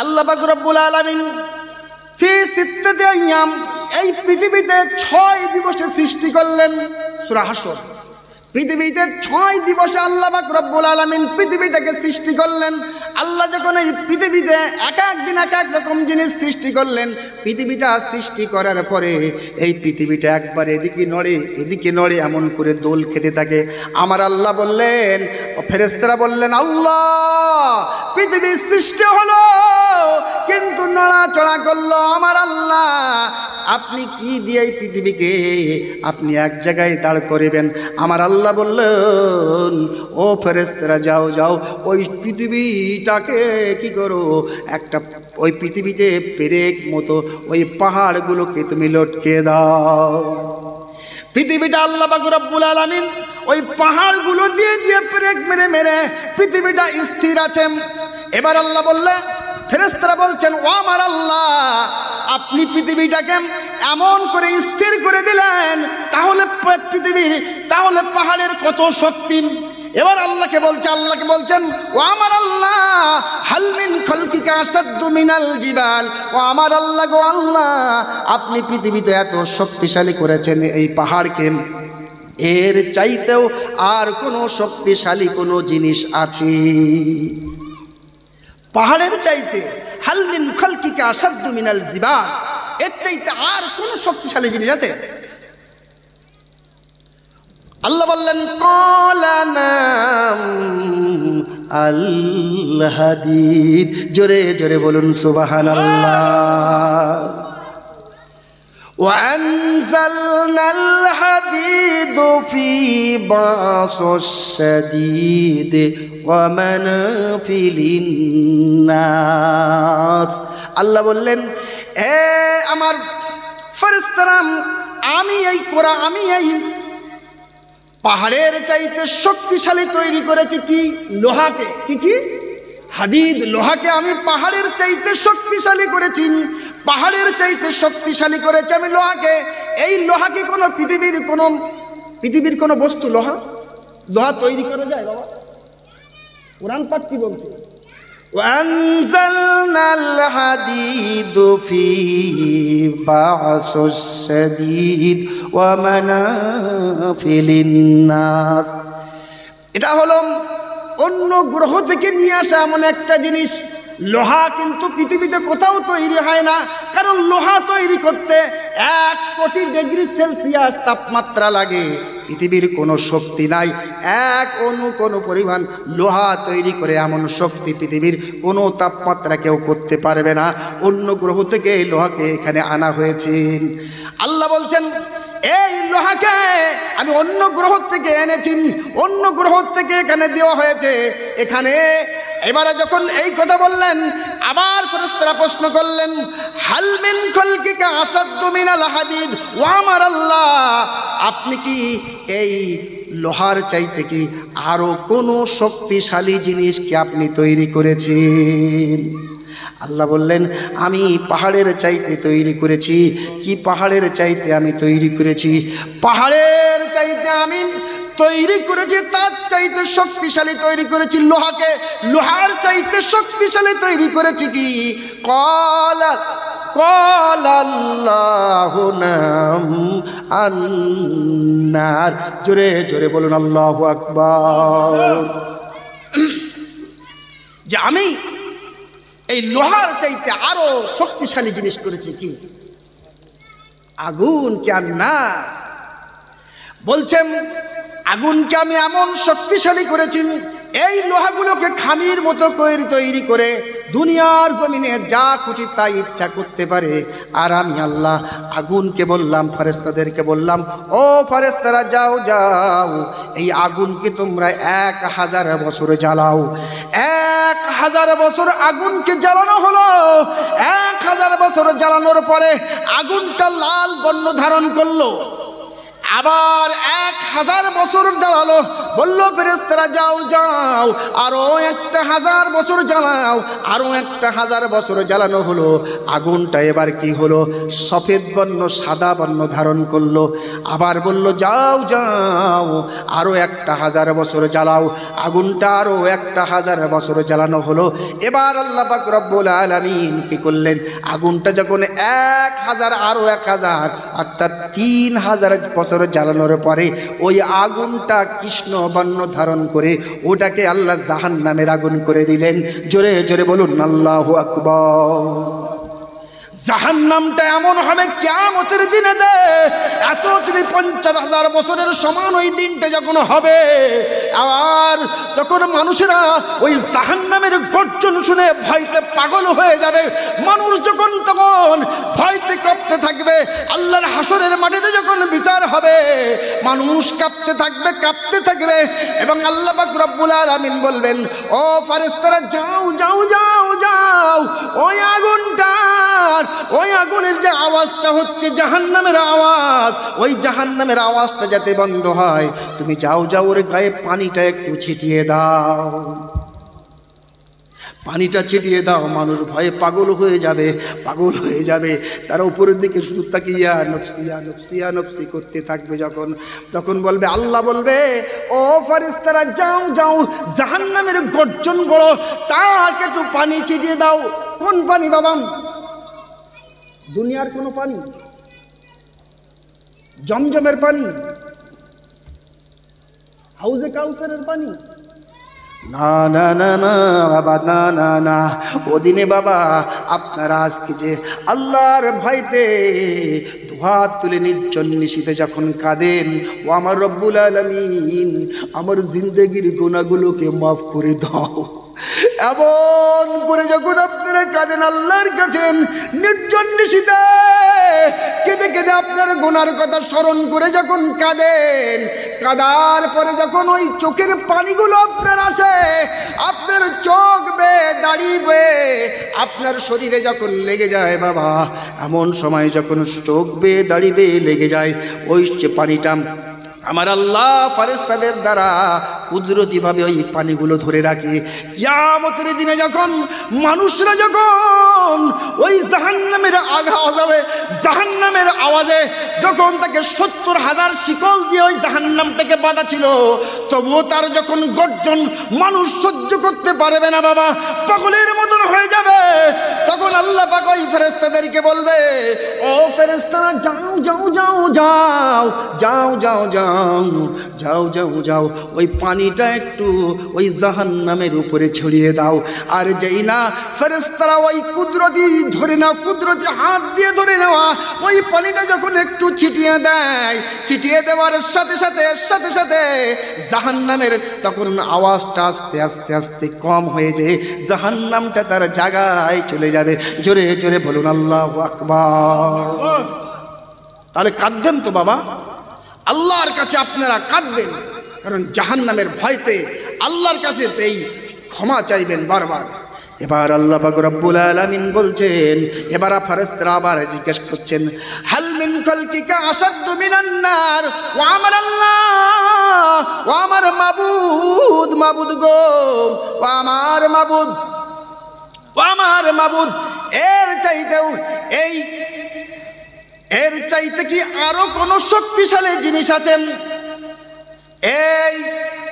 আল্লাহ পাক রব্বুল আলামিন ফি সিত্তাতি আইয়াম, এই পৃথিবীতে 6 দিবসে সৃষ্টি করলেন। সূরা হাসর। পৃথিবীতে 6 দিবসে আল্লাহ পাক রব্বুল আলামিন পৃথিবীটাকে সৃষ্টি করলেন। আল্লাহ যখন এই পৃথিবীতে এক এক দিন এক এক রকম জিনিস সৃষ্টি করলেন, পৃথিবীটা সৃষ্টি করার পরে এই পৃথিবীটা একবার এদিকে নড়ে এমন করে দোল খেতে থাকে। আমার আল্লাহ বললেন, ফেরেশতারা বললেন, আল্লাহ পৃথিবী সৃষ্টি হলো কিন্তু নড়াচড়া করলো। আমার আল্লাহ আপনি কি দিয়ে এই পৃথিবীকে আপনি এক জায়গায় দাঁড় করিবেন? আমার আল্লাহ বললেন, ও ফেরেশতারা যাও ওই পৃথিবীটাকে কি করো, একটা ওই পৃথিবীতে পেরেক মতো ওই পাহাড়গুলোকে তুমি লটকে দাও। পৃথিবীটা আল্লাহ পাক রব্বুল আলামিন ওই পাহাড়গুলো দিয়ে পেরেক মেরে পৃথিবীটা স্থির আছে। এবার আল্লাহ বললেন, ফেরেশতারা বলছেন, ও আমার আল্লাহ আপনি পৃথিবীটাকে এমন করে স্থির করে দিলেন, তাহলে পাহাড়ের কত শক্তি। এবার আল্লাহকে বলছেন, ও আমার আল্লাহ হাল মিন খালকিকা আসাদ্দু মিনাল জিবাল, ও আমার আল্লাহ গো আল্লাহ আপনি পৃথিবীতে এত শক্তিশালী করেছেন এই পাহাড়কে, এর চাইতেও আর কোনো শক্তিশালী কোনো জিনিস আছে? পাহাড়ের চাইতে হাল মিন খালকিকা আসাদ্দু মিনাল জিবাল, এর চাইতে আর কোন শক্তিশালী জিনিস আছে? আল্লাহ বললেন, কলানাম আল হাদিদ। জোরে জোরে বলুন সুবহানাল্লাহ। وأنزلنا الحديد في بأس الشديد ومنافع للناس। আল্লাহ বললেন, এ আমার ফেরেশতারা, আমি এই পাহাড়ের চাইতে শক্তিশালী তৈরি করেছি কি? লোহাকে। কি হাদিদ, লোহাকে আমি পাহাড়ের চাইতে শক্তিশালী করেছি। পাহাড়ের চাইতে শক্তিশালী করেছি আমি লোহাকে। এই লোহা কি কোনো পৃথিবীর কোনো বস্তু লোহা তৈরি করা যায় বাবা? কোরআন পাক কি বলছে? ওয়ানজালনাল হাদিদ ফি বা'সুস শাদীদ ওয়া মানাফি'u লিন-নাস। এটা হলো অন্য গ্রহ থেকে নিয়ে আসা এমন একটা জিনিস। লোহা কিন্তু পৃথিবীতে কোথাও তৈরি হয় না, কারণ লোহা তৈরি করতে 1 কোটি ডিগ্রি সেলসিয়াস তাপমাত্রা লাগে। পৃথিবীর কোনো শক্তি নাই 1 অণু কোনো পরিমাণ লোহা তৈরি করে এমন শক্তি পৃথিবীর কোনো তাপমাত্রা কেউ করতে পারবে না। অন্য গ্রহ থেকে লোহাকে এখানে আনা হয়েছে। আল্লাহ বলছেন, এই লোহাকে আমি অন্য গ্রহ থেকে এনেছি, অন্য গ্রহ থেকে এখানে দেওয়া হয়েছে এখানে। এবারে যখন এই কথা বললেন, আবার ফেরেশতারা প্রশ্ন করলেন, হাল মিন খালকিকা আসাদ্দু মিনাল হাদিদ। ও আমার আল্লাহ আপনি কি এই লোহার চাইতে কি আরো কোনো শক্তিশালী জিনিস কি আপনি তৈরি করেছেন? আল্লাহ বললেন, আমি পাহাড়ের চাইতে তৈরি করেছি। কি পাহাড়ের চাইতে আমি তৈরি করেছি? পাহাড়ের চাইতে আমি তৈরি করেছি, তার চাইতে শক্তিশালী তৈরি করেছি লোহাকে। লোহার চাইতে শক্তিশালী তৈরি করেছি কি? কলাল্লাহু নাম আন্নার। জোরে জোরে বলুন আল্লাহু আকবার। যে আমি এই লোহার চাইতে আরো শক্তিশালী জিনিস করেছি কি? আগুন কে আন্নার। বলছেন, আগুনকে আমি এমন শক্তিশালী করেছি, এই লোহাগুলোকে খামির মতো তৈরি করে দুনিয়ার জমিনে যা খুশি তাই ইচ্ছা করতে পারে। আর আমি আল্লাহ আগুনকে বললাম, ফেরেশতাদেরকে বললাম, ও ফেরেশতারা যাও এই আগুনকে তোমরা 1000 বছর জ্বালাও। 1000 বছর আগুনকে জ্বালানো হলো। 1000 বছর জ্বালানোর পরে আগুনটা লাল বর্ণ ধারণ করলো। আবার 1000 বছর জ্বালালো, বলল ফেরেশতারা যাও যাও আরো 1000 বছর জ্বালাও, আরো 1000 বছর জ্বালানো হলো। আগুনটা এবার কি হলো, সফেদ বর্ণ সাদা বর্ণ ধারণ করলো। আবার বলল যাও যাও আরো 1000 বছর জ্বালাও, আগুনটা আরো 1000 বছর জ্বালানো হলো। এবার আল্লাহ পাক রব্বুল আলামিন কি করলেন, আগুনটা যখন 1000 আরো 1000 অর্থাৎ 3000 বছর জ্বালানোর পরে ওই আগুনটা কৃষ্ণ বর্ণ ধারণ করে ওটাকে আল্লাহ জাহান্নামের আগুন করে দিলেন। জোরে জোরে বলুন আল্লাহু আকবার। জাহান্নামটা এমন হবে কিয়ামতের দিনে এত 50,000 বছরের সমান ওই দিনটা যখন হবে, আর তখন মানুষেরা ওই জাহান্নামের গর্জন শুনে ভয়তে পাগল হয়ে যাবে। মানুষ যখন তখন ভয়তে কাঁপতে থাকবে। আল্লাহর হাসরের মাটিতে যখন বিচার হবে মানুষ কাঁপতে থাকবে কাঁপতে থাকবে, এবং আল্লাহ পাক রব্বুল আলামিন বলবেন ও ফেরেশতারা যাও যাও যাও যাও ওই আগুনটার, ওই আগুনের যে আওয়াজটা হচ্ছে জাহান্নামের আওয়াজ, ওই জাহান্নামের আওয়াজটা যাতে বন্ধ হয় তুমি যাও যাও ওর গায়ে পানিটা একটু ছিটিয়ে দাও, পানিটা ছিটিয়ে দাও। মানুষ ভয়ে পাগল হয়ে যাবে, পাগল হয়ে যাবে। তারা উপরের দিকে শুধু তাকিয়া নফসিয়া নফসিয়া নফসি করতে থাকবে। যখন তখন বলবে, আল্লাহ বলবে ও ফেরেশতারা যাও যাও জাহান্নামের গর্জন বড়, তাকে একটু পানি ছিটিয়ে দাও। কোন পানি বাবা? দুনিয়ার কোনো পানি? জমজমের পানি? হাউজে কাউসারের পানি? না না না না বাবা, না না না। ওদিনে বাবা আপনারা আজকে যে আল্লাহর ভয়তে দুহাত তুলে নির্জন নিশীতে যখন কাঁদেন, ও আমার রব্বুল আলামিন আমার জিন্দেগির গুনাহগুলোকে মাফ করে দাও, এমন করে যখন আপনারা কাঁদেন আল্লাহর কাছে নির্জন নিশীতে কেঁদে কেঁদে আপনার গুনার কথা স্মরণ করে যখন কাঁদেন, কাঁদার পরে যখন ওই চোখের পানিগুলো আপনার আসে, আপনার চোখ বেয়ে দাঁড়িয়ে আপনার শরীরে যখন লেগে যায় বাবা, এমন সময় যখন চোখ বেয়ে দাঁড়িয়ে লেগে যায় ওই যে পানিটা আমার আল্লাহ ফেরেশতাদের দ্বারা কুদরতিভাবে ওই পানিগুলো ধরে রাখে। কিয়ামতের দিনে যখন মানুষরা যখন ওই জাহান্নামের আওয়াজে, জাহান্নামের আওয়াজে যখন তাকে 70,000 শিকল দিয়ে ওই জাহান্নামটাকে বাঁধা ছিল, তবুও তার যখন গর্জন মানুষ সহ্য করতে পারবে না বাবা, পাগলের মতন হয়ে যাবে। তখন আল্লাহ পাক ওই ফেরেশতাদেরকে বলবে ও ফেরেশতারা যাও যাও যাও যাও যাও যাও যাও যাও যাও যাও ওই পানিটা একটু ওই জাহান্নামের উপরে ছড়িয়ে দাও। আর যেই না ফেরেশতারা ওই কুদরতি ধরে নাও, কুদরতি হাত দিয়ে ধরে নেওয়া ওই পানিটা যখন একটু ছিটিয়ে দেয়, ছিটিয়ে দেওয়ার সাথে সাথে সাথে সাথে জাহান্নামের তখন আওয়াজটা আস্তে আস্তে আস্তে কম হয়ে যায়, জাহান্নামটা তার জায়গায় চলে যাবে। জোরে জোরে বলুন আল্লাহু আকবার। তাহলে কাঁদবেন তো বাবা, আল্লাহর কাছে আপনারা কাঁদবেন, কারণ জাহান্নামের ভয়তে আল্লাহর কাছে এই ক্ষমা চাইবেন বারবার। এবার আল্লাহ পাক রব্বুল আলামিন বলছেন, এবার ফেরেশতারা আবার জিজ্ঞেস করছেন হাল মিন খালকিকা আশাদ্দু মিনান নার, ও আমার আল্লাহ, ও আমার মাবুদ, মাবুদ গো, ও আমার মাবুদ, ও আমার মাবুদ, এর চাইতেও এর চাইতে কি আরো কোন শক্তিশালী জিনিস আছেন? এই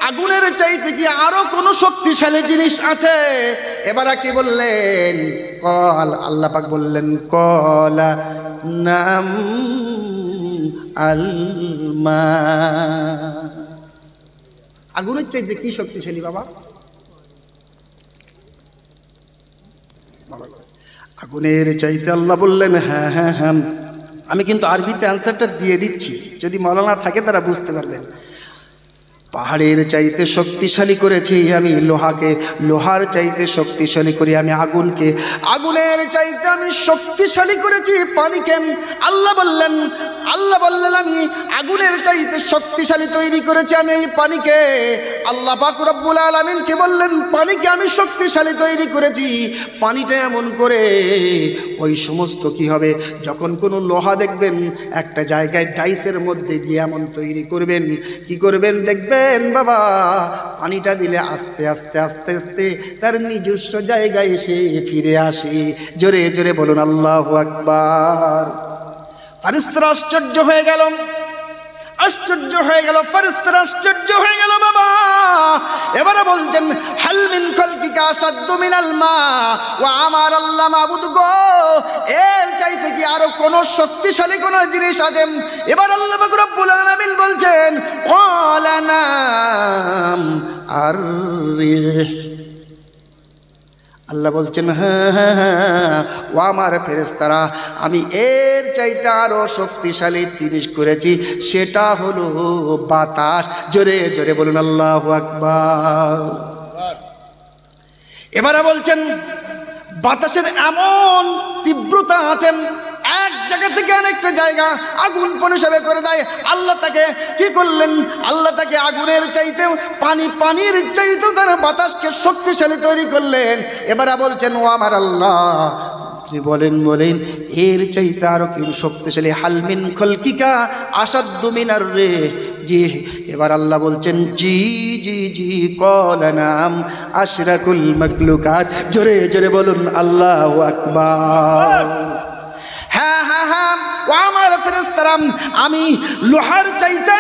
আগুনের চাইতে কি আরো কোন শক্তিশালী জিনিস আছে? এবার কি বললেন? কল, আল্লাহ পাক বললেন কলা নাম আলমা। আগুনের চাইতে কি শক্তিশালী বাবা? আগুনের চাইতে আল্লাহ বললেন হ্যাঁ হ্যাঁ হ্যাঁ, আমি কিন্তু আরবিতে অ্যান্সারটা দিয়ে দিচ্ছি, যদি মাওলানা থাকে তারা বুঝতে পারবেন। পাহাড়ের চাইতে শক্তিশালী করেছি আমি লোহাকে, লোহার চাইতে শক্তিশালী করি আমি আগুনকে, আগুনের চাইতে আমি শক্তিশালী করেছি পানিকে। আল্লাহ বললেন আমি আগুনের চাইতে শক্তিশালী তৈরি করেছি আমি এই পানিকে। আল্লাহ পাক রব্বুল আলামিনকে বললেন পানিকে আমি শক্তিশালী তৈরি করেছি, পানিটা এমন করে ওই সমস্ত কি হবে, যখন কোনো লোহা দেখবেন একটা জায়গায় ডাইসের মধ্যে দিয়ে এমন তৈরি করবেন, কি করবেন দেখবেন বাবা, পানিটা দিলে আস্তে আস্তে আস্তে আস্তে তার নিজস্ব জায়গায় এসে ফিরে আসে। জোরে জোরে বলুন আল্লাহু আকবার। ফেরেশতারা আশ্চর্য হয়ে গেল, আশ্চর্য হয়ে গেল, ফেরেশতারা আশ্চর্য হয়ে গেল বাবা। এবারে বলছেন হাল মিন খালকিকা আশাদ্দু মিনাল মা ওয়া আমার আল্লাহ মাবুদ গো, এর চাইতে কি আরো কোন শক্তিশালী কোন জিনিস আছে? এবার আল্লাহ পাক রব্বুল আলামিন বলছেন ক্বালা নাম আর রিহ। আল্লাহ বলছেন হ্যাঁ হ্যাঁ হ্যাঁ ও আমার ফেরেশতারা, আমি এর চাইতে আরো শক্তিশালী জিনিস করেছি, সেটা হলো বাতাস। জোরে জোরে বলুন আল্লাহু আকবার। এবারে বলছেন বাতাসের এমন তীব্রতা আছে, এক জায়গা থেকে আরেকটা জায়গা আগুন পরিষেবা করে দেয়। আল্লাহ তাকে কি করলেন? আল্লাহ তাকে আগুনের চাইতে পানির চাইতে তার বাতাসকে শক্তিশালী তৈরি করলেন। এবারে বলছেন ও আমার আল্লাহ, বলেন এর চাইতে আরো কি শক্তিশালী? হাল মিন খালকিকা আশাদ্দু মিনার রিহ। জি, এবার আল্লাহ বলছেন জি জি জি ক্বালা নাম আশরাকুল মাখলুকাত। জোরে জোরে বলুন আল্লাহু আকবার। হ্যাঁ হ্যাঁ হ্যাঁ ও আমার ফেরেশতারা, আমি লোহার চাইতে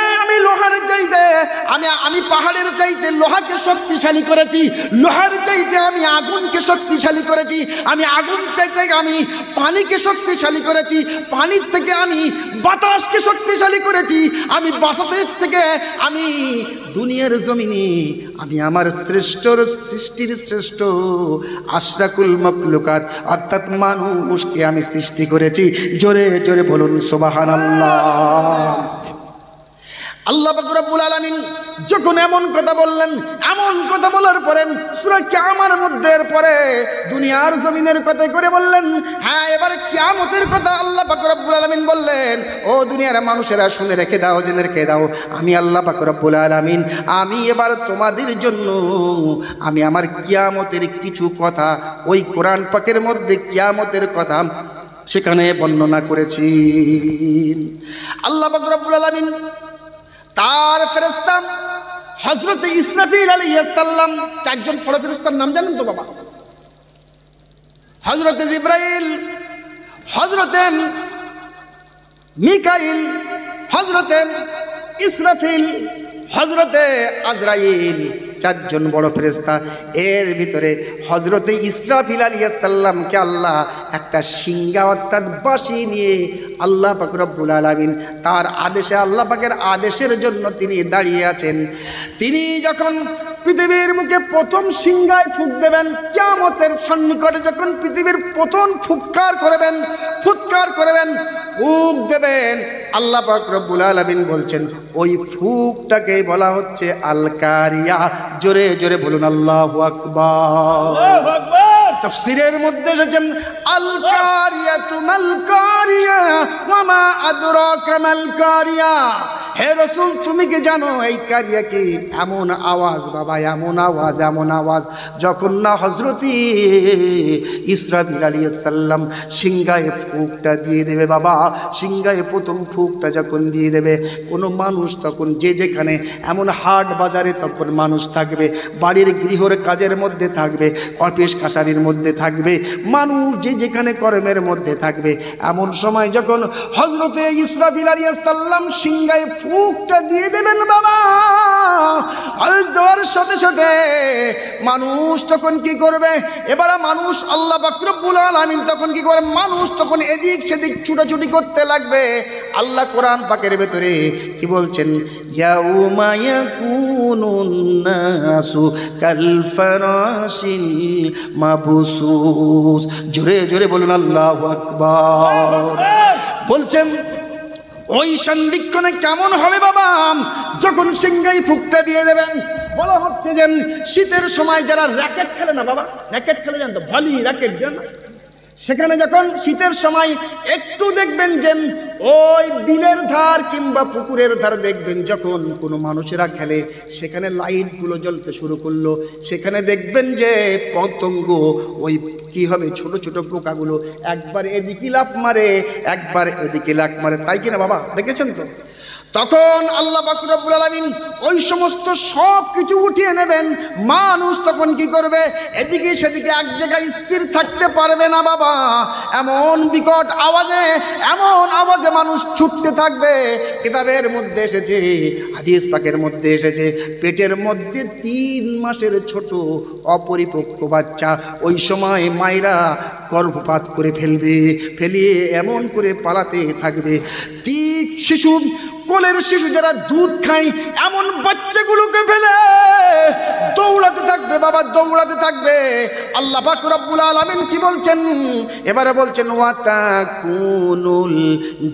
আমি পাহাড়ের চাইতে লোহাকে শক্তিশালী করেছি, লোহার চাইতে আমি আগুনকে শক্তিশালী করেছি, আমি আগুন চাইতে আমি পানিকে শক্তিশালী করেছি, পানির থেকে আমি বাতাসকে শক্তিশালী করেছি, আমি বাতাসের থেকে আমি দুনিয়ার জমিনে আমি আমার সৃষ্টির শ্রেষ্ঠ আশরাকুল মাখলুকাত অর্থাৎ মানুষকে আমি সৃষ্টি করেছি। জোরে জোরে বলুন সুবহানাল্লাহ। আল্লাহ পাক রব্বুল আলামিন যখন এমন কথা বললেন, এমন কথা বলার পরে সূরা কিয়ামার মধ্যে পরে দুনিয়ার জমিনের কথা করে বললেন। হ্যাঁ, এবারে কিয়ামতের কথা আল্লাহ পাক রব্বুল আলামিন বললেন, ও দুনিয়ার মানুষেরা শুনে রেখে দাও, জেনে রেখে দাও, আমি আল্লাহ পাক রব্বুল আলামিন আমি এবার তোমাদের জন্য আমি আমার কিয়ামতের কিছু কথা ওই কোরআন পাকের মধ্যে কিয়ামতের কথা সেখানে বর্ণনা করেছি। আল্লাহ পাক রব্বুল আলামিন তার ফেরেশতা হযরত ইসরাফিল আলাইহিস সালাম, চারজন বড় ফেরেশতার নাম জানেন তো বাবা? হযরত জিবরাইল, হযরত মিকাইল, হযরত ইসরাফিল, হযরত আজরাইল, চারজন বড় ফেরেশতা। এর ভিতরে হযরত ইসরাফিল আলাইহিস সালামকে আল্লাহ একটা সিংহা অর্থাৎ বাঁশি নিয়ে আল্লাহ পাক রব্বুল আলামিন তার আদেশে, আল্লাহ পাকের আদেশের জন্য তিনি দাঁড়িয়ে আছেন। তিনি যখন পৃথিবীর মুখে প্রথম সিংহায় ফুঁক দেবেন, কিয়ামতের সন্নিকটে যখন পৃথিবীর প্রথম ফুৎকার করবেন, ফুঁক দেবেন, আল্লাহ পাক রব্বুল আলামিন বলছেন ওই ফুঁকটাকে বলা হচ্ছে আল কারিয়া। জোরে জোরে বলুন আল্লাহু আকবার। তাফসীরের মধ্যে এসেছেন আল কারিয়াতু মাল কারিয়া ওয়া মা আদরাকা মাল কারিয়া। হে রাসূল, তুমি কি জানো এই কারিয়া কি? এমন আওয়াজ বাবা, এমন আওয়াজ যখন না হযরত ইসরাফিল আলাইহিস সালাম সিংহায় ফুঁকটা দিয়ে দেবে বাবা, সিংহায় প্রথম ফুঁকটা যখন দিয়ে দেবে, কোনো মানুষ তখন যে যেখানে, এমন হাট বাজারে তখন মানুষ থাকবে, বাড়ির গৃহর কাজের মধ্যে থাকবে, অফিস কাছারির মধ্যে থাকবে, মানুষ যে যেখানে কর্মের মধ্যে থাকবে, এমন সময় যখন হযরত ইসরাফিল আলাইহিস সালাম সিংহায় ফুঁকটা দিয়ে দেবেন বাবা, দেওয়ার সাথে সাথে মানুষ তখন কি করবে? এবারে মানুষ আল্লাহ পাক রব্বুল আলামিন তখন কি করে? মানুষ তখন এদিক সেদিক ছুটাছুটি করতে লাগবে। আল্লাহ কোরআন পাকের ভেতরে কি বলছেন? ইয়াউমা ইয়াকুনুন নাসু কাল ফারাশিল মাবসুস। জোরে জোরে বলুন আল্লাহু আকবার। বলছেন ওই সন্ধিক্ষণে কেমন হবে বাবা? যখন সিংহায় ফুঁকটা দিয়ে দেবেন, বলা হচ্ছে যে শীতের সময় যারা র্যাকেট খেলে না বাবা, র্যাকেট খেলে জানতো, ভলি র্যাকেট জানো, সেখানে যখন শীতের সময় একটু দেখবেন যে ওই বিলের ধার কিংবা পুকুরের ধার দেখবেন যখন কোনো মানুষেরা খেলে, সেখানে লাইটগুলো জ্বলতে শুরু করলো, সেখানে দেখবেন যে পতঙ্গ ওই কি হবে, ছোট ছোট পোকাগুলো একবার এদিকে লাফ মারে, একবার এদিকে লাফ মারে, তাই কিনা বাবা, দেখেছেন তো? তখন আল্লাহ পাক রব্বুল আলামিন ওই সমস্ত সব কিছু উঠিয়ে নেবেন। মানুষ তখন কি করবে, এদিকে সেদিকে এক জায়গায় স্থির থাকতে পারবে না বাবা। এমন বিকট আওয়াজে, এমন আওয়াজে মানুষ ছুটতে থাকবে। কিতাবের মধ্যে এসেছে, হাদিস পাকের মধ্যে এসেছে, পেটের মধ্যে 3 মাসের ছোট অপরিপক্ক বাচ্চা ওই সময় মায়েরা গর্ভপাত করে ফেলবে, ফেলিয়ে এমন করে পালাতে থাকবে। শিশু, কোলের শিশু যারা দুধ খায়, এমন বাচ্চাগুলোকে ফেলে দৌড়াতে থাকবে বাবা, দৌড়াতে থাকবে। আল্লাহ পাক রব্বুল আলামিন কি বলছেন, এবারে বলছেন ওয়াতাকুনুল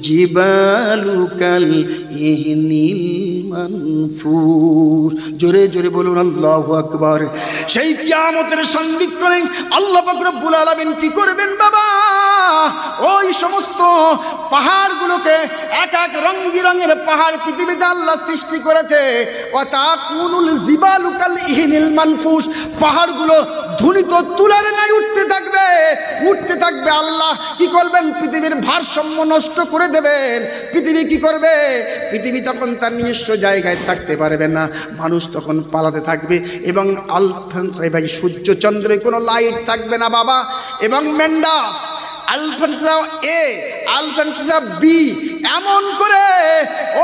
জিবালু কাল ইহনিল মানফুর। জোরে জোরে বলুন আল্লাহু আকবার। সেই কিয়ামতের সন্ধিক্ষণে আল্লাহ পাক রব্বুল আলামিন কি করবেন বাবা, ওই সমস্ত পাহাড়গুলোকে, এক এক রঙি রঙের পাহাড় পৃথিবীতে আল্লাহ সৃষ্টি করেছে, ওয়াতাকুনুল জিবালু কাল ইহনিল মানফুস, পাহাড়গুলো ধুনিত তুলার ন্যায় উঠতে থাকবে, উঠতে থাকবে। আল্লাহ কি করবেন, পৃথিবীর ভারসাম্য নষ্ট করে দেবেন। পৃথিবী কি করবে, পৃথিবী তখন তার নিজস্ব জায়গায় থাকতে পারবে না, মানুষ তখন পালাতে থাকবে। এবং ভাই সূর্য চন্দ্রে কোনো লাইট থাকবে না বাবা। এবং মেন্ডাস আলফান্সা এ, আলফান্সা বি, এমন করে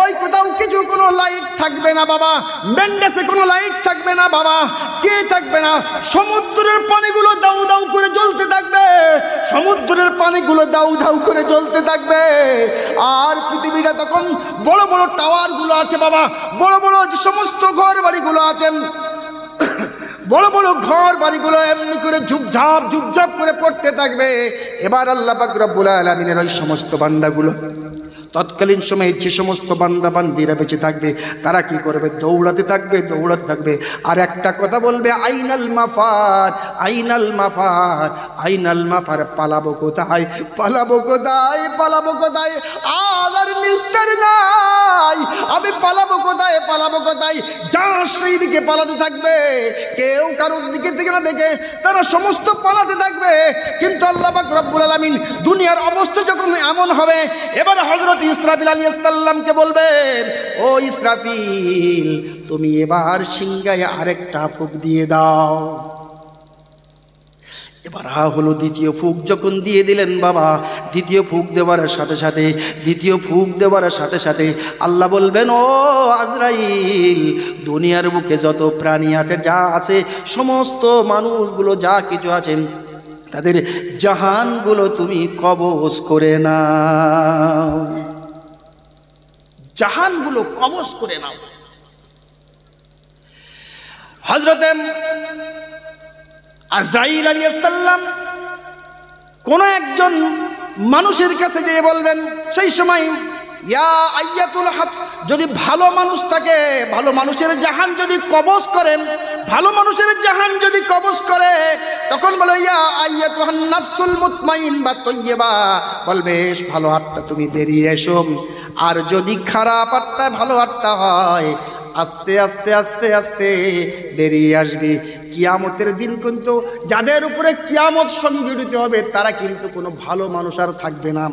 ওই কোথাও কিছু কোনো লাইট থাকবে না বাবা। মেন্ডাসে কোনো লাইট থাকবে না বাবা। কে থাকবে না, সমুদ্রের পানিগুলো দাউ দাউ করে জ্বলতে থাকবে, সমুদ্রের পানিগুলো দাউ দাউ করে জ্বলতে থাকবে। আর পৃথিবীটা তখন বড় বড় টাওয়ারগুলো আছে বাবা, বড় বড় যে সমস্ত ঘর বাড়িগুলো আছেন, বড় বড় ঘর বাড়িগুলো এমনি করে ঝুপঝাপ ঝুপঝাপ করে পড়তে থাকবে। এবার আল্লাহ পাক রব্বুল আলামিনের ওই সমস্ত বান্দাগুলো, তৎকালীন সময়ে যে সমস্ত বান্দা বান্দিরা বেঁচে থাকবে, তারা কি করবে, দৌড়াতে থাকবে, দৌড়াতে থাকবে। আর একটা কথা বলবে, আইনাল মাফার, আইনাল মাফার, আইনাল মাফার, পালাবো কোথায়, পালাবো কোথায়, পালাবো কোথায়, আর নিস্তার নাই, আমি পালাবো কোথায়, পালাবো কোথায়। যা সেই দিকে পালাতে থাকবে, কেউ কারোর দিকে থেকে না দেখে তারা সমস্ত পালাতে থাকবে। কিন্তু আল্লাহ পাক রব্বুল আলামিন দুনিয়ার অবস্থা যখন এমন হবে, এবার হযরত ইসরাফিল আলাইহিস সালামকে বলবেন, ও ইসরাফিল, তুমি এবার সিংহায় আরেকটা ফুঁক দিয়ে দাও। এবার হলো দ্বিতীয় ফুঁক যখন দিয়ে দিলেন বাবা, দ্বিতীয় ফুঁক দেওয়ার সাথে সাথে, দ্বিতীয় ফুঁক দেওয়ার সাথে সাথে আল্লাহ বলবেন, ও আজরাইল, দুনিয়ার বুকে যত প্রাণী আছে, যা আছে, সমস্ত মানুষগুলো যা কিছু আছে, তাদের জাহানগুলো তুমি কবজ করে নাও, জাহানগুলো কবজ করে নাও। হযরতে আজরাইল আলাইহিস সালাম কোন একজন মানুষের কাছে গিয়ে বলবেন, সেই সময় ইয়া আইয়াতুল হক, যদি ভালো মানুষ থাকে, ভালো মানুষের জাহান যদি কবজ করেন, ভালো মানুষের জাহান যদি কবজ করে, তখন বলে ইয়া আইয়াতুহান নাফসুল মুতমাইন্না তাইয়্যিবা, বলবে ভালো আত্মা তুমি বেরিয়ে এসো। আর যদি খারাপ আত্মা ভালো আত্মা হয়, আস্তে আস্তে আস্তে আস্তে বেরিয়ে আসবে। কিয়ামতের দিন কিন্তু যাদের উপরে কিয়ামত সংঘটিত হবে, তারা কিন্তু কোনো ভালো মানুষ আর থাকবে না,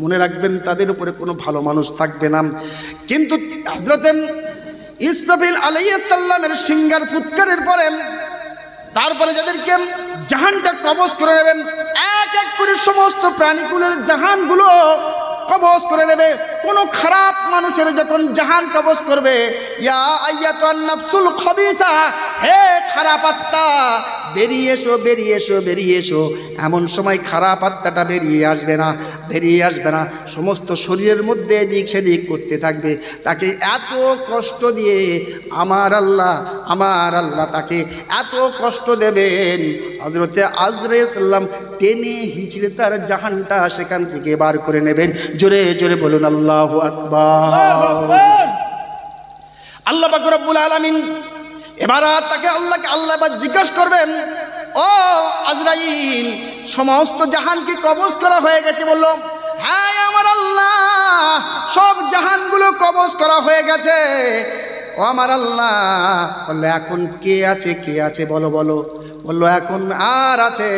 মনে রাখবেন, তাদের উপরে কোনো ভালো মানুষ থাকবে না। কিন্তু হযরতে ইসরাফিল আলাইহিস সালামের সিংহার ফুৎকারের পরে, তারপরে যাদেরকে জাহানটা কবজ করে নেবেন, এক এক করে সমস্ত প্রাণীগুলোর জাহানগুলো কবজ করে নেবে। কোনো খারাপ মানুষের যখন জাহান কবজ করবে, ইয়া আইয়াতুন নাফসুল খাবিসা, হে খারাপ আত্মা বেরিয়ে এসো, বেরিয়ে এসো, বেরিয়ে এসো। এমন সময় খারাপ আত্মাটা বেরিয়ে আসবে না, বেরিয়ে আসবে না, সমস্ত শরীরের মধ্যে এদিক সেদিক করতে থাকবে। তাকে এত কষ্ট দিয়ে আমার আল্লাহ তাকে এত কষ্ট দেবেন, হযরতে আজরাইল সালাম টেনে হিচড়ে তার জাহানটা সেখান থেকে বার করে নেবেন। জোরে জোরে বলুন আল্লাহু আকবার। আল্লাহ পাক রব্বুল আলামিন এবার তাকে আল্লাহ জিজ্ঞাসা করবেন, ও আজরাইল, সমস্ত জাহানকে কবজ করা হয়ে গেছে। বলল, হ্যাঁ আমার আল্লাহ, সব জাহানগুলো কবজ করা হয়ে গেছে। ও আমার আল্লাহ, বললো এখন কে আছে, কে আছে বলো বলো। বললো এখন আর আছে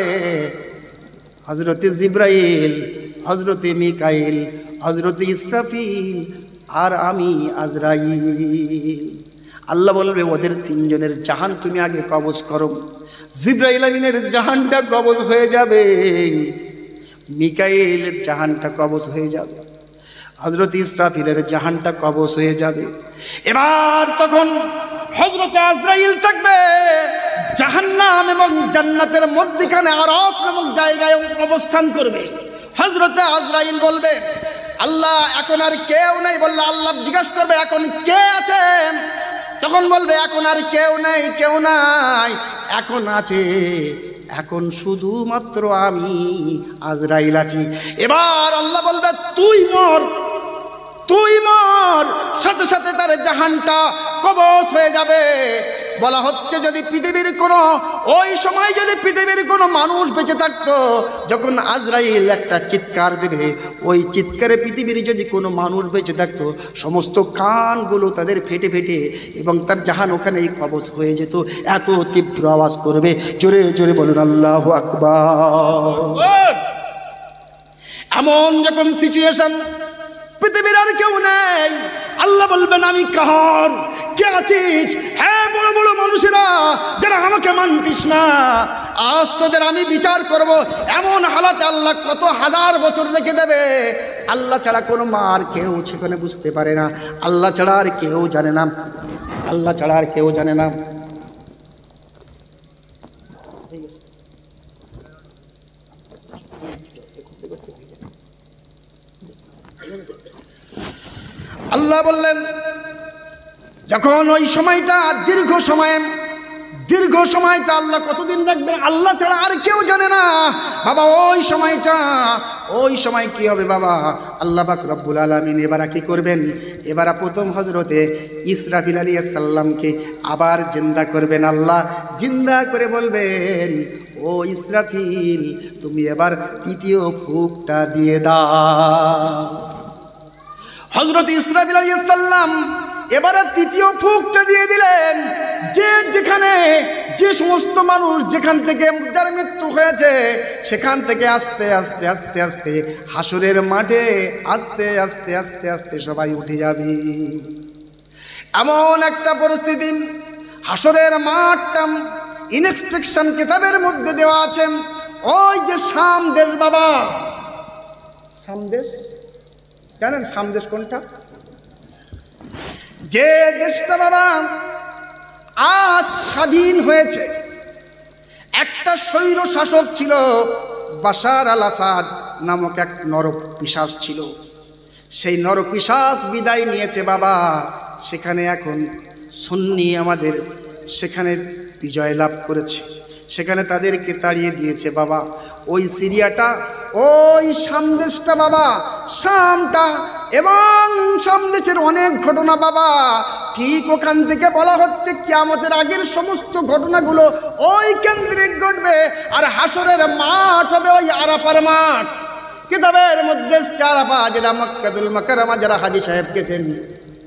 হযরতে জিবরাইল, হযরতে মিকাইল, হযরতে ইসরাফিল আর আমি আজরাইল। আল্লাহ বলবে ওদের তিনজনের জাহান তুমি আগে কবজ করো। জিবরাইল আমিনের জাহানটা কবজ হয়ে যাবে, মিকাইলের জাহানটা কবজ হয়ে যাবে, হযরত ইসরাফিলের জাহানটা কবজ হয়ে যাবে। এবার তখন হযরত আজরাইল থাকবে জাহান্নাম এবং জান্নাতের মধ্যখানে আরাফ নামক জায়গায় অবস্থান করবে। হযরত আজরাইল বলবে, আল্লাহ এখন আর কেউ নেই। বললে আল্লাহ জিজ্ঞাসা করবে এখন কে আছে? তখন বলবে এখন আর কেউ নেই, কেউ নাই, এখন আছে, এখন শুধুমাত্র আমি আজরাইল আছি। এবার আল্লাহ বলবে তুই মর, তুই মর। সাথে সাথে তার জাহানটা কবজ হয়ে যাবে। বলা হচ্ছে যদি পৃথিবীর কোনো, ওই সময় যদি পৃথিবীর কোনো মানুষ বেঁচে থাকতো, যখন আজরাইল একটা চিৎকার দেবে, ওই চিৎকারে পৃথিবীর যদি কোনো মানুষ বেঁচে থাকতো, সমস্ত কানগুলো তাদের ফেটে ফেটে এবং তার জাহান ওখানেই কবজ হয়ে যেত। এত তীব্র আওয়াজ করবে, জোরে জোরে বলুন আল্লাহু আকবার। এমন যখন সিচুয়েশন, পৃথিবীর আর কেউ নেই, আল্লাহ বলবেন আমি কাহার, কে আছিস? হ্যাঁ বড় বড় মানুষেরা যারা আমাকে মানতিস না, আজ তোদের আমি বিচার করব। এমন হালাতে আল্লাহ কত হাজার বছর রেখে দেবে। আল্লাহ ছাড়া কোনো মার কেউ সেখানে বুঝতে পারে না, আল্লাহ ছাড়া আর কেউ জানে না, আল্লাহ ছাড়া আর কেউ জানে না। আল্লাহ বললেন যখন ওই সময়টা দীর্ঘ সময়টা আল্লাহ কতদিন রাখবেন আল্লাহ ছাড়া আর কেউ জানে না বাবা। ওই সময় কি হবে বাবা? আল্লাহ পাক রব্বুল আলামিন এবার কি করবেন? এবার প্রথম হযরতে ইসরাফিল আলাইহিস সালামকে আবার জিন্দা করবেন। আল্লাহ জিন্দা করে বলবেন, ও ইসরাফিল তুমি এবার তৃতীয় ফুঁকটা দিয়ে দাও। হযরত ইসরাফিল আলাইহিস সালাম এবারে তৃতীয় ফুঁকটা দিয়ে দিলেন। যেখানে যে সমস্ত মানুষ যেখান থেকে যার মৃত্যু হয়েছে, সেখান থেকে আস্তে আস্তে আস্তে আস্তে হাসরের মাঠে আস্তে আস্তে আস্তে আস্তে সবাই উঠে যাবে। এমন একটা পরিস্থিতি, হাসরের মাঠটা ইনস্ট্রাকশন কিতাবের মধ্যে দেওয়া আছে। ওই যে শাম দেশ বাবা, শাম দেশ জানেন? শাম দেশ কোনটা? যে দেশটা বাবা আজ স্বাধীন হয়েছে। একটা স্বৈর শাসক ছিল, বাশার আল আসাদ নামক এক নরপিশাচ ছিল। সেই নরপিশাচ বিদায় নিয়েছে বাবা। সেখানে এখন সুন্নি আমাদের সেখানে বিজয় লাভ করেছে, সেখানে তাদেরকে তাড়িয়ে দিয়েছে বাবা। ওই সিরিয়াটা, ওই শাম দেশটা বাবা, শামটা এবং শাম দেশের অনেক ঘটনা বাবা, ঠিক ওখান থেকে বলা হচ্ছে কিয়ামতের আগের সমস্ত ঘটনাগুলো ওই কেন্দ্রিক ঘটবে। আর হাসরের মাঠ হবে ওই আরাফার মাঠ। কিতাবের মধ্যে আরাফা, যেটা মক্কাতুল মুকাররমা, যারা হাজী সাহেব গেছেন,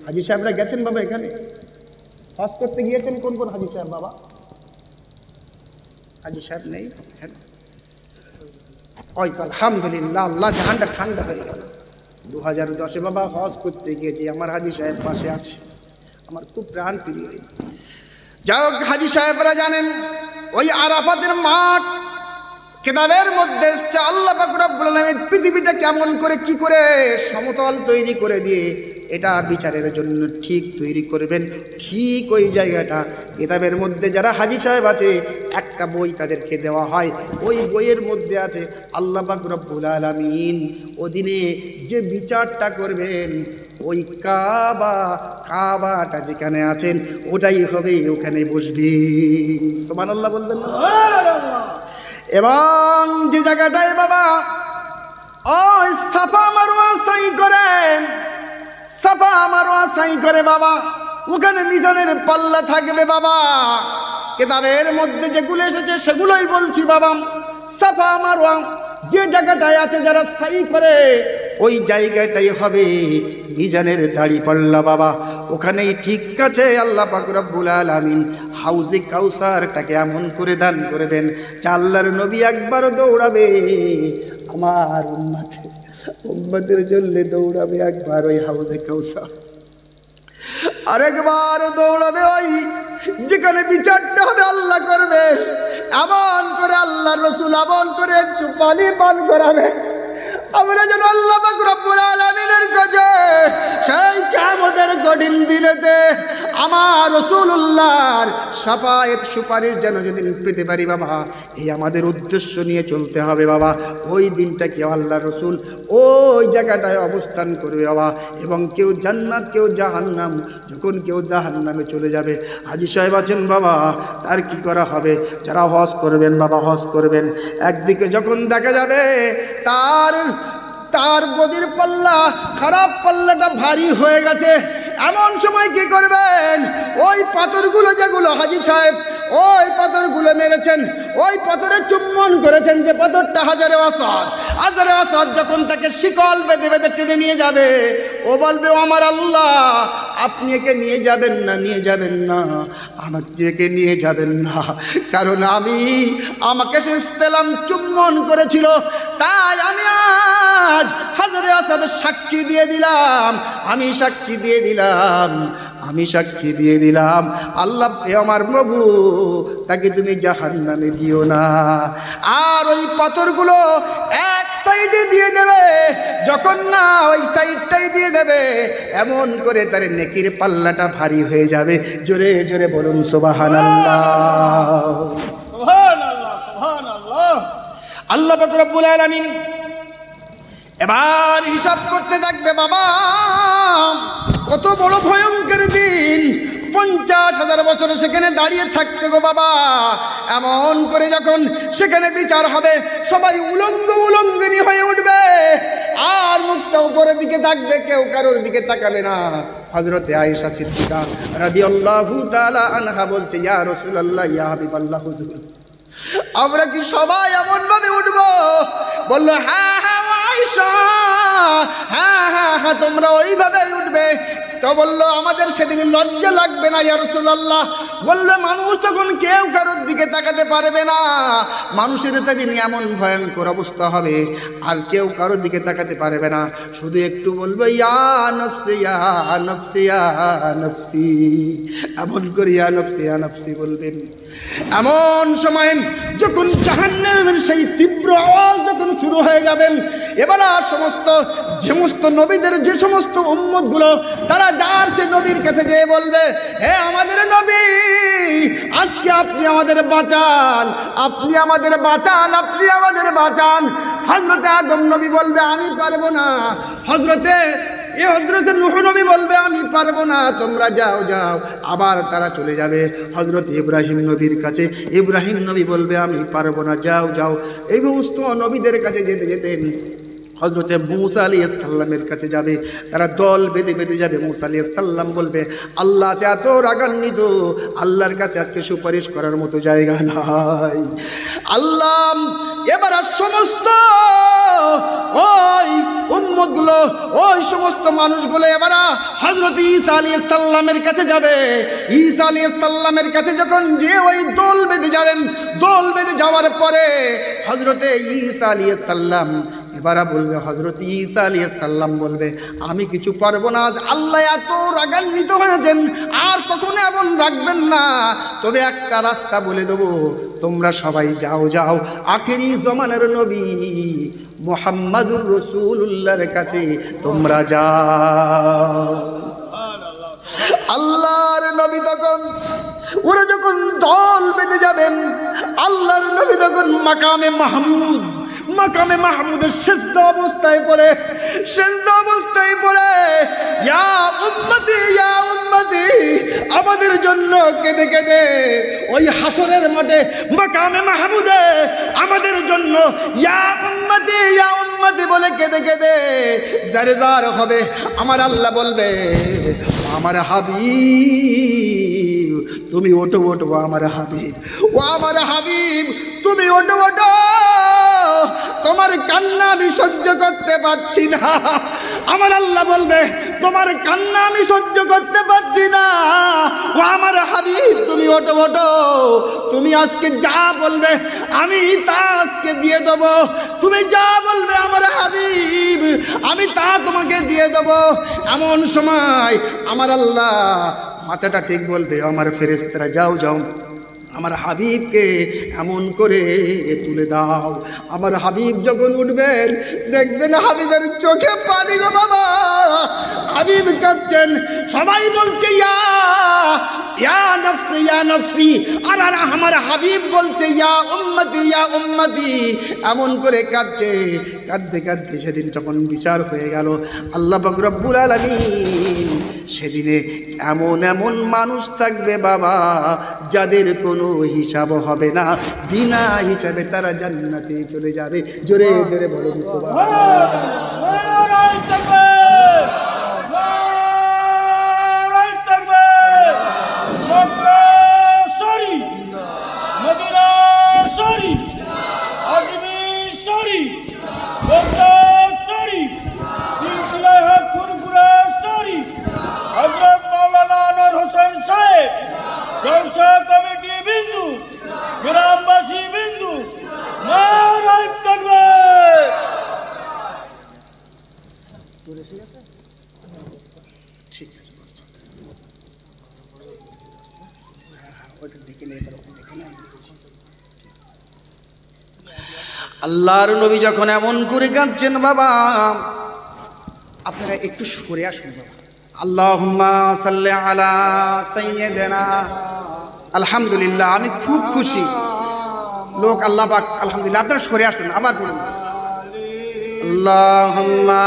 হাজী সাহেবরা গেছেন বাবা, এখানে হজ করতে গিয়েছেন কোন কোন হাজী সাহেব বাবা? হাজী সাহেব নেই? ওই তো আলহামদুলিল্লাহ, আল্লাহ জাহানটা ঠান্ডা হয়ে গেল। 2010-এ বাবা হজ করতে গিয়েছি, আমার হাজী সাহেব পাশে আছে, আমার খুব প্রাণ প্রিয়। যাই হোক, হাজী সাহেবরা জানেন ওই আরাফাতের মাঠ কিতাবের মধ্যে এসছে আল্লাহ পাক রব্বুল আলামিন পৃথিবীটা কেমন করে কি করে সমতল তৈরি করে দিয়ে এটা বিচারের জন্য ঠিক তৈরি করবেন। ঠিক ওই জায়গাটা কিতাবের মধ্যে যারা হাজী সাহেব আছে, একটা বই তাদেরকে দেওয়া হয়। ওই বইয়ের মধ্যে আছে আল্লাহ পাক রব্বুল আলামিন ওদিনে যে বিচারটা করবেন, ওই কাবাটা যেখানে আছেন ওটাই হবে, ওখানে বসবেন। সুবহানাল্লাহ বলবেন না? এবং যে জায়গাটায় বাবা ওই সাফা মারওয়া সাই করেন, সাফা মারওয়া সাই করে বাবা, ওখানে মিজানের পাল্লা থাকবে বাবা। কিতাবের মধ্যে যেগুলো এসেছে সেগুলোই বলছি বাবা। সাফা মারওয়া যে জায়গাটায় আছে যারা সাই করে ওই জায়গাটাই হবে মিজানের দাড়িপাল্লা বাবা। ওখানেই ঠিক আছে আল্লাহ পাক রব্বুল আলামিন হাউজে কাউসারটাকে এমন করে দান করবেন যে আল্লাহর নবী একবারও দৌড়াবে আমার উম্মতের জন্য দৌড়াবে একবার ওই হাউজে কাউসার, আরেকবার দৌড়াবে ওই যেখানে বিচারটা হবে আল্লাহ করবে। এমন করে আল্লাহ রসুল এমন করে একটু পানি পান করাবে আমরা যেন আল্লাহ পাক রব্বুল আলামিনের কাছে সেই কিয়ামতের কঠিন দিনেতে আমার রাসূলুল্লাহর শাফায়াত সুপারিশ যেন যেদিন পেতে পারি বাবা। এই আমাদের উদ্দেশ্য নিয়ে চলতে হবে বাবা। ওই দিনটা কেউ আল্লাহ রসুল ওই জায়গাটায় অবস্থান করবে বাবা, এবং কেউ জান্নাত কেউ জাহান্নাম। যখন কেউ জাহান্নামে চলে যাবে হাজী সাহেব আছেন বাবা, তার কি করা হবে? যারা হজ করবেন বাবা, হজ করবেন, একদিকে যখন দেখা যাবে তার বদির পাল্লা খারাপ পাল্লাটা ভারী হয়ে গেছে, এমন সময় কি করবেন? ওই পাথরগুলো যেগুলো হাজী সাহেব ওই পাথরগুলো মেরেছেন, ওই পাথরে চুম্বন করেছেন, যে পাথরটা হাজারে আসাদ যখন তাকে শিকল বেঁধে বেঁধে টেনে নিয়ে যাবে, ও বলবে ও আমার আল্লাহ আপনি একে নিয়ে যাবেন না, আমাকে একে নিয়ে যাবেন না, কারণ আমাকে সে ইসলাম চুম্বন করেছিল, তাই আমি আজ হাজারে আসাদের সাক্ষী দিয়ে দিলাম, আমি সাক্ষী দিয়ে দিলাম আল্লাহ আমার প্রভু তাকে তুমি জাহান্নামে দিও না। আর ওই পাথরগুলো এক সাইডে দিয়ে দেবে, যখন না ওই সাইডটাই দিয়ে দেবে, এমন করে তার নেকির পাল্লাটা ভারী হয়ে যাবে। জোরে জোরে বলুন সুবহানাল্লাহ, সুবহানাল্লাহ, সুবহানাল্লাহ। আল্লাহ পাক রব্বুল আলামিন এবার হিসাব করতে থাকবে বাবা। কত বড় ভয়ঙ্কর দিন, 50,000 বছর সেখানে দাঁড়িয়ে থাকতে গো বাবা। এমন করে যখন সেখানে বিচার হবে সবাই উলঙ্গিনী হয়ে উঠবে, আর মুখটা উপরের দিকে থাকবে, কেউ কারোর দিকে তাকাবে না। হযরতে আয়েশা সিদ্দিকা রাদিয়াল্লাহু তাআলা আনহা বলছে, ইয়া রাসূলুল্লাহ, ইয়া হাবিবাল্লাহ, হুজুর আমরা কি সবাই এমন ভাবে উঠবো? বললো হ্যাঁ আয়েশা, হ্যাঁ তোমরা ওইভাবেই উঠবে। তো বললো আমাদের সেদিন লজ্জা লাগবে না ইয়া রাসূলুল্লাহ? বললো মানুষ তখন কেউ কারোর দিকে তাকাতে পারবে না, মানুষের সেদিন এমন ভয়ঙ্কর অবস্থা হবে আর কেউ কারোর দিকে তাকাতে পারবে না, শুধু একটু বলবে ইয়া নফসি ইয়া নফসি ইয়া নফসি, এমন করে ইয়া নফসি ইয়া নফসি বলবেন। এমন সময় যখন জাহান্নামের সেই তীব্র আওয়াজ যখন শুরু হয়ে যাবেন, এবার সমস্ত নবীদের যে সমস্ত উম্মতগুলো তারা যার সে নবীর কাছে গিয়ে বলবে, হে আমাদের নবী, আজকে আপনি আমাদের বাঁচান, আপনি আমাদের বাঁচান, আপনি আমাদের বাঁচান। হযরতে আদম নবী বলবে আমি পারবো না, হযরতে নূহ নবী বলবে আমি পারবো না, তোমরা যাও। আবার তারা চলে যাবে হযরত ইব্রাহিম নবীর কাছে, ইব্রাহিম নবী বলবে আমি পারবো না, যাও। এই সমস্ত নবীদের কাছে যেতে যেতে হযরতে মূসা আলাইহিস সালামের কাছে যাবে, তারা দল বেঁধে যাবে। মূসা আলাইহিস সালাম বলবে আল্লাহ আছে এত রাগান্বিত, আল্লাহর কাছে আজকে সুপারিশ করার মতো জায়গা নাই। আল্লাহ এবার সমস্ত ওই উম্মতগুলো, ওই সমস্ত মানুষগুলো এবার হযরত ঈসা আলাইহিস সালামের কাছে যাবে। ঈসা আলাইহিস সালামের কাছে যখন যে ওই দল বেঁধে যাবেন, দল বেঁধে যাওয়ার পরে হযরতে ঈসা আলাইহিস সালাম এবার বলবে, হযরত ঈসা আলাইহিস সালাম বলবে আমি কিছু পারবো না, আজ আল্লাহ এত রাগান্বিত হয়েছেন, আর কখনো এমন রাখবেন না, তবে একটা রাস্তা বলে দেবো, তোমরা সবাই যাও, আখেরি জমানার নবী মুহাম্মাদুর রাসূলুল্লাহর কাছে তোমরা যাও। আল্লাহর নবী তখন ওরা যখন দল বেঁধে যাবেন, আল্লাহর নবী তখন মাকামে মাহমুদের সিজদা অবস্থায় পড়ে ইয়া উম্মতি আমাদের জন্য কেঁদে কেঁদে ওই হাসরের মাঠে মাকামে মাহমুদে আমাদের জন্য ইয়া উম্মতি বলে কেঁদে কেঁদে জারজার হবে। আমার আল্লাহ বলবে, আমার হাবিব তুমি ওঠো ওঠো, আমার হাবিব, ও আমার হাবিব তুমি ওঠো ওঠো, তোমার কান্না আমি সহ্য করতে পারছি না। আমার আল্লাহ বলবে, তোমার কান্না আমি সহ্য করতে পারছি না, ও আমার হাবিব তুমি ওঠো ওঠো, তুমি আজকে যা বলবে আমি তা আজকে দিয়ে দেবো, তুমি যা বলবে আমার হাবিব আমি তা তোমাকে দিয়ে দেবো। এমন সময় আমার আল্লাহ মাথাটা ঠিক বলবে, আমার ফেরেশতারা যাও যাও আমার হাবিবকে এমন করে তুলে দাও। আমার হাবিব যখন উঠবেন দেখবেন হাবিবের চোখে পানি গো বাবা, হাবিব কাঁদছেন, সবাই বলছে ইয়া ইয়া নফসি ইয়া নফসি, আর আমার হাবিব বলছে ইয়া উম্মতি ইয়া উম্মতি, এমন করে কাঁদছে। কাঁদতে কাঁদতে সেদিন যখন বিচার হয়ে গেল, আল্লাহ পাক রব্বুল আলামিন সেদিনে এমন এমন মানুষ থাকবে বাবা যাদের কোনো হিসাব হবে না, বিনা হিসাবে তারা জান্নাতে চলে যাবে। জোরে জোরে বলুন গ্রামবাসী বিন্দু ঠিক আছে, আল্লাহর নবী যখন এমন করে কাঁদছেন বাবা, আপনারা একটু সরে আসুন বাবা। আল্লাহুম্মা সাল্লি আলা সাইয়্যিদিনা। আলহামদুলিল্লাহ, আমি খুব খুশি লোক, আল্লাহ পাক আলহামদুলিল্লাহ। আপনারা সরে আসুন, আবার বলুন আল্লাহুম্মা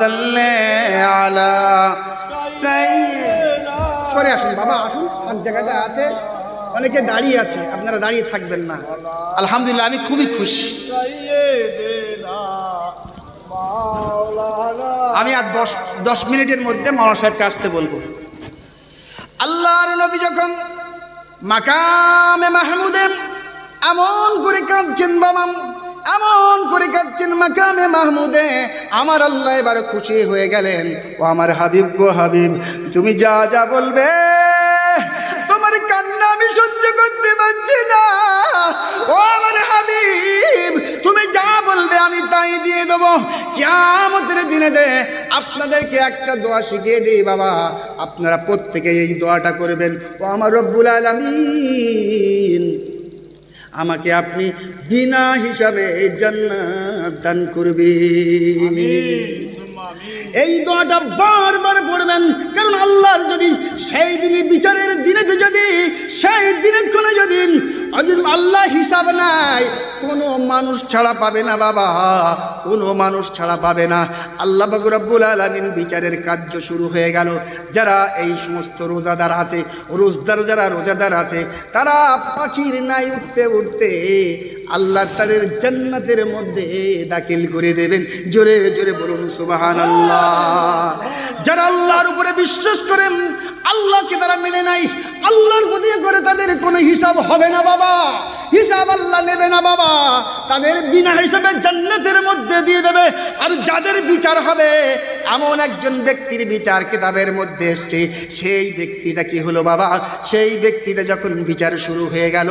সাল্লি আলা সাইয়্যিদিনা। সরে আসুন বাবা, আসুন, আর জায়গাটা আছে, অনেকে দাঁড়িয়ে আছে, আপনারা দাঁড়িয়ে থাকবেন না। আলহামদুলিল্লাহ, আমি খুবই খুশি। আমি আর 10 মিনিটের মধ্যে মাওলানা সাহেবকে আসতে বলবো। আল্লাহর নবী যখন মাকামে মাহমুদে এমন করে কাঁদছেন বাবা, এমন করে কাঁদছেন মাকামে মাহমুদে, আমার আল্লাহ এবার খুশি হয়ে গেলেন। ও আমার হাবিব গো হাবিব, তুমি যা যা বলবে তোমার কান্না আমি সহ্য করতে পারছি না। ও আমার হাবিব, তুমি যা বলবে আমি তাই দিয়ে দেবো। কিয়ামতের দিনে দে আপনাদেরকে একটা দোয়া শিখিয়ে দিই বাবা, আপনারা প্রত্যেকে এই দোয়াটা করবেন। ও আমার রব্বুল আলামিন, আমাকে আপনি বিনা হিসাবে জান্নাত দান করবেন। এই দোয়াটা বারবার পড়বেন, কারণ আল্লাহর যদি সেই দিনে বিচারের দিনেতে যদি সেই দিনের কোনো যদি আল্লাহ হিসাব নাই, কোনো মানুষ ছাড়া পাবে না বাবা, কোনো মানুষ ছাড়া পাবে না। আল্লাহ পাক রব্বুল আলামিন বিচারের কার্য শুরু হয়ে গেল। যারা এই সমস্ত রোজাদার আছে, যারা রোজাদার আছে, তারা পাখির নাই উঠতে উঠতে আল্লাহ তাদের জান্নাতের মধ্যে দাখিল করে দেবেন। জোরে জোরে বলুন সুবহানাল্লাহ। যারা আল্লাহর উপরে বিশ্বাস করেন, আল্লাহকে তারা মেনে নাই, আল্লাহর প্রতি করে তাদের কোনো হিসাব হবে না বাবা, হিসাব আল্লাহ নেবে না বাবা, তাদের বিনা হিসাবে জান্নাতের মধ্যে দিয়ে দেবে। আর যাদের বিচার হবে, এমন একজন ব্যক্তির বিচার কিতাবের মধ্যে এসছে, সেই ব্যক্তিটা কি হলো বাবা, সেই ব্যক্তিটা যখন বিচার শুরু হয়ে গেল,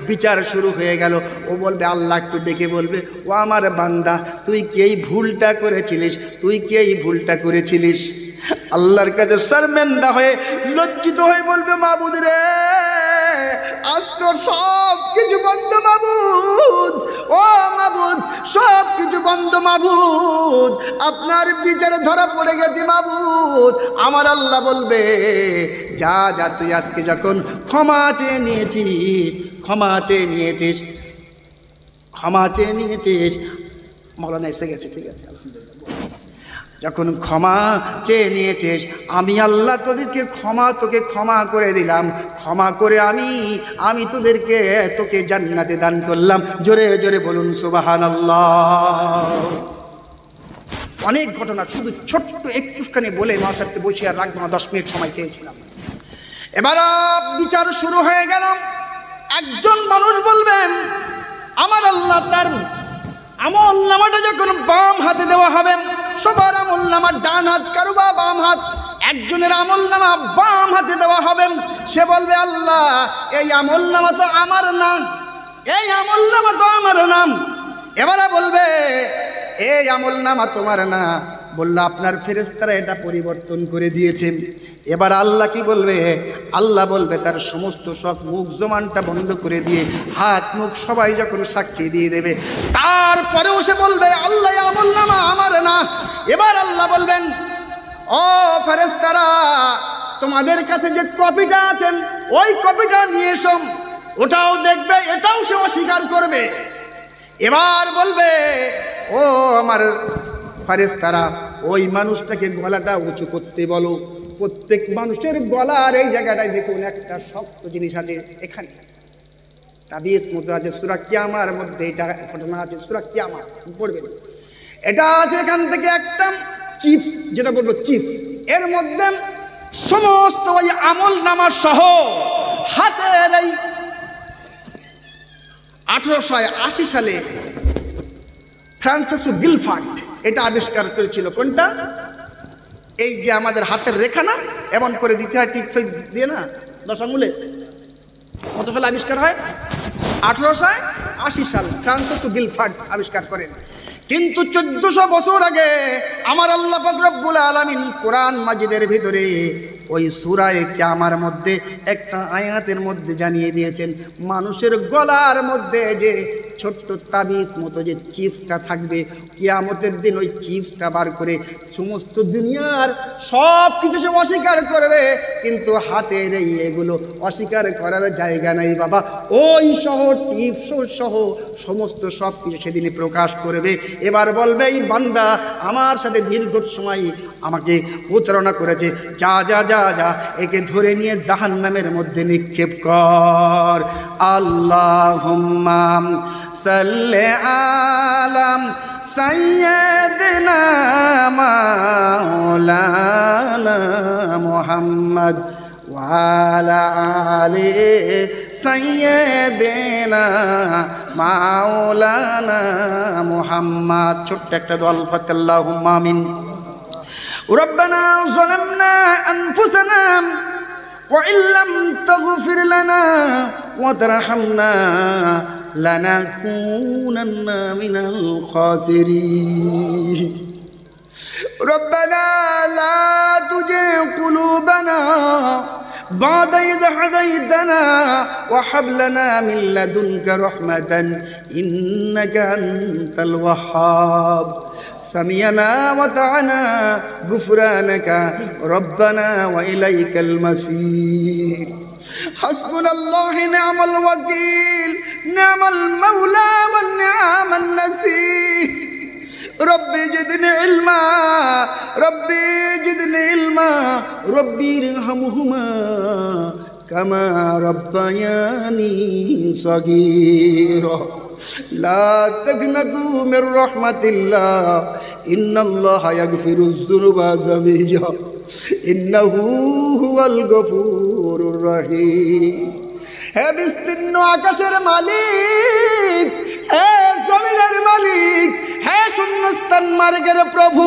বিচার শুরু হয়ে গেল, ও বলবে, আল্লাহ একটু ডেকে বলবে, ও আমার বান্দা, তুই কি এই ভুলটা করেছিলিস, তুই কি এই ভুলটা করেছিলিস? আল্লাহর কাছে শর্মিন্দা হয়ে লজ্জিত হয়ে বলবে, মাবুদ রে, আজ তোর সব কিছু বন্ধ মাবুদ, ও মাবুদ, সব কিছু বন্ধ মাবুদ, আপনার বিচারে ধরা পড়ে গেছে মাবুদ। আমার আল্লাহ বলবে, যা যা, তুই আজকে যখন ক্ষমা চেয়ে নিয়েছিস, ক্ষমা চেয়ে নিয়েছিস, ক্ষমা চেয়ে নিয়েছিস, মৌলানা এসে গেছে, ঠিক আছে আলহামদুলিল্লাহ, যখন ক্ষমা চেয়ে নিয়েছিস, আমি আল্লাহ তোকে ক্ষমা করে দিলাম, ক্ষমা করে আমি তোকে জান্নাতে দান করলাম। জোরে জোরে বলুন সুবহানাল্লাহ। অনেক ঘটনা, শুধু ছোট্ট একটুখানি বলে মহাসাবকে বসিয়ে আর রাখবো না, 10 মিনিট সময় চেয়েছিলাম। এবার বিচার শুরু হয়ে গেল। একজন মানুষ বলবেন আমার আল্লাহ তার আমল নামাটা যখন বাম হাতে দেওয়া হবে, সবার আমল নামা ডান হাত, কারুবা বাম হাত, একজনের আমল নামা বাম হাতে দেওয়া হবে। সে বলবে আল্লাহ এই আমল নামা তো আমার না, এই আমল নামা তো আমার নাম। এবারে বলবে এই আমল নামা তোমার না। বললো আপনার ফেরেশতারা এটা পরিবর্তন করে দিয়েছেন। এবার আল্লাহ কি বলবে? আল্লাহ বলবে তার সমস্ত সব মুখ জমানটা বন্ধ করে দিয়ে হাত মুখ সবাই যখন সাক্ষী দিয়ে দেবে, তারপরেও সে বলবে আল্লাহ আমল নামা আমার না। এবার আল্লাহ বলবেন ও ফেরেশতারা তোমাদের কাছে যে কপিটা আছেন ওই কপিটা নিয়ে এসো। ওটাও দেখবে, এটাও সে অস্বীকার করবে। এবার বলবে ও আমার ফেরেশতারা ওই মানুষটাকে গলাটা উঁচু করতে বলো। প্রত্যেক মানুষের গলার এই জায়গাটায় দেখুন একটা শক্ত জিনিস আছে, এখানে তাবিজ মতো আছে, সূরা কিয়ামার মধ্যে এটা ঘটনা আছে। সূরা কিয়ামা পড়বেন, এটা আছে এখান থেকে একটা চিপস, যেটা বলবো চিপস, এর মধ্যে সমস্ত ওই আমল নামা সহ হাতের এই 1880 সালে ফ্রান্সিস গিলফার্ড এটা আবিষ্কার করেছিল। কোনটা? এই যে আমাদের হাতের রেখা না এমন করে দিতে হয় টিপ দিয়ে না, 10 আঙুলে। কত সালে আবিষ্কার হয়? 1880 সাল ফ্রান্সিস গিলফার্ড আবিষ্কার করেন। কিন্তু 1400 বছর আগে আমার আল্লাহ পাক রব্বুল আলামিন কোরআন মাজিদের ভিতরে ওই সূরা কিয়ামার মধ্যে একটা আয়াতের মধ্যে জানিয়ে দিয়েছেন মানুষের গলার মধ্যে যে ছোট্ট তাবিজ মতো যে চিপসটা থাকবে, কিয়ামতের দিন ওই চিপসটা বার করে সমস্ত দুনিয়ার সব কিছু সে অস্বীকার করবে, কিন্তু হাতের এই এগুলো অস্বীকার করার জায়গা নেই বাবা। ওই সহ টিপস সহ সমস্ত সব কিছু সেদিনে প্রকাশ করবে। এবার বলবে এই বান্দা আমার সাথে দীর্ঘ সময় আমাকে প্রতারণা করেছে, যা যা যা যা একে ধরে নিয়ে জাহান্নামের মধ্যে নিক্ষেপ কর। আল্লাহুম্মা সাল্লি আলা সাইয়্যিদিনা মাওলানা মুহাম্মদ ওয়া আলা আলি সাইয়্যিদিনা মাওলানা মুহাম্মদ। ছোট্ট একটা দোয়া, আল্লাহুম্মা আমিন। ربنا ظلمنا أنفسنا وإن لم تغفر لنا وترحمنا لنكونن من الخاسرين ربنا لا تزغ قلوبنا بعد إذ هديتنا وهب لنا من لدنك رحمة إنك أنت الوهاب سمعنا وأطعنا غفرانك ربنا وإليك المصير حسبنا الله نعم الوكيل نعم المولى ونعم النصير ربي زدني علما ربي زدني علما ربي ارحمهما كما ربياني صغيرا لا تقنطوا من رحمة الله إن الله يغفر الذنوب جميعا إنه هو الغفور الرحيم হে বিস্তীর্ণ আকাশের মালিক, হে জমিনের মালিক, হে শূন্যস্থান মার্গের প্রভু,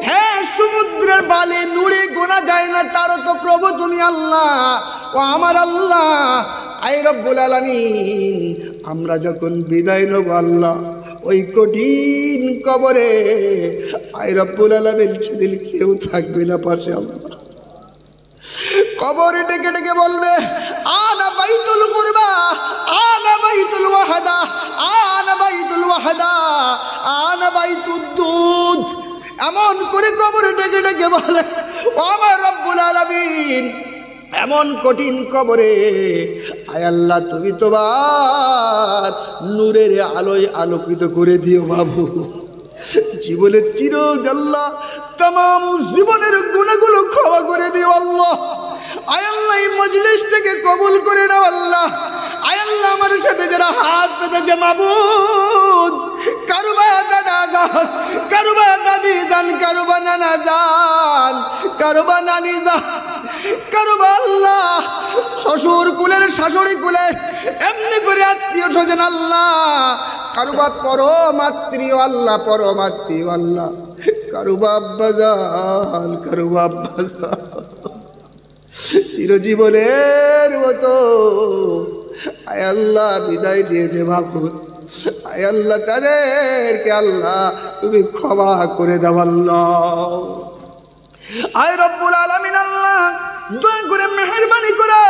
হে সমুদ্রের বালি নুড়ি গোনা যায় না তারও তো প্রভু তুমি আল্লাহ। ও আমার আল্লাহ, আই রব্বুল আলামিন, আমরা যখন বিদায় নেব আল্লাহ ওই কঠিন কবরে, আই রব্বুল আলামিন সেদিন কেউ থাকবে না পাশে। আল্লাহ কবরে ডেকে ডেকে বলবে আনা বাইতুল কুরবা আনা বাইতুল ওয়াহদা আনা বাইতুল ওয়াহদা আনা বাইতুদ দুদ। এমন করে কবরে ডেকে ডেকে বলে ও আমার রব্বুল আলামিন, এমন কঠিন কবরে আয় আল্লাহ তুমি তোমার নূরের আলোয় আলোকিত করে দিও বাবু। জীবনের চিরজাল্লা तमाम জীবনের গুনাহগুলো ক্ষমা করে দিও আল্লাহ। আয় আল্লাহ এই মজলিসটাকে কবুল করে নাও আল্লাহ। আয় আল্লাহ আমার সাথে যারা হাত পেতেছে মাবুদ, কারুবা দাদা জান, কারুবা দাদি জান, কারবা নানি যা, কারবা আল্লাহ শ্বশুর কুলের শাশুড়ি কুলের এমনি করে আত্মীয় স্বজন আল্লাহ, কারবা পরমাত্মীয় আল্লাহ, পরমাত্মীয় আল্লাহ, কারবা আব্বাজান, কারবা আব্বাজান চিরজীবনের মতো আয় আল্লাহ বিদায় দিয়েছে মাবুদ, আয় আল্লাহ তাদেরকে আল্লাহ তুমি ক্ষমা করে দাও আল্লাহ। আয় রব্বুল আলামিন আল্লাহ দয়া করে মেহেরবানি করে,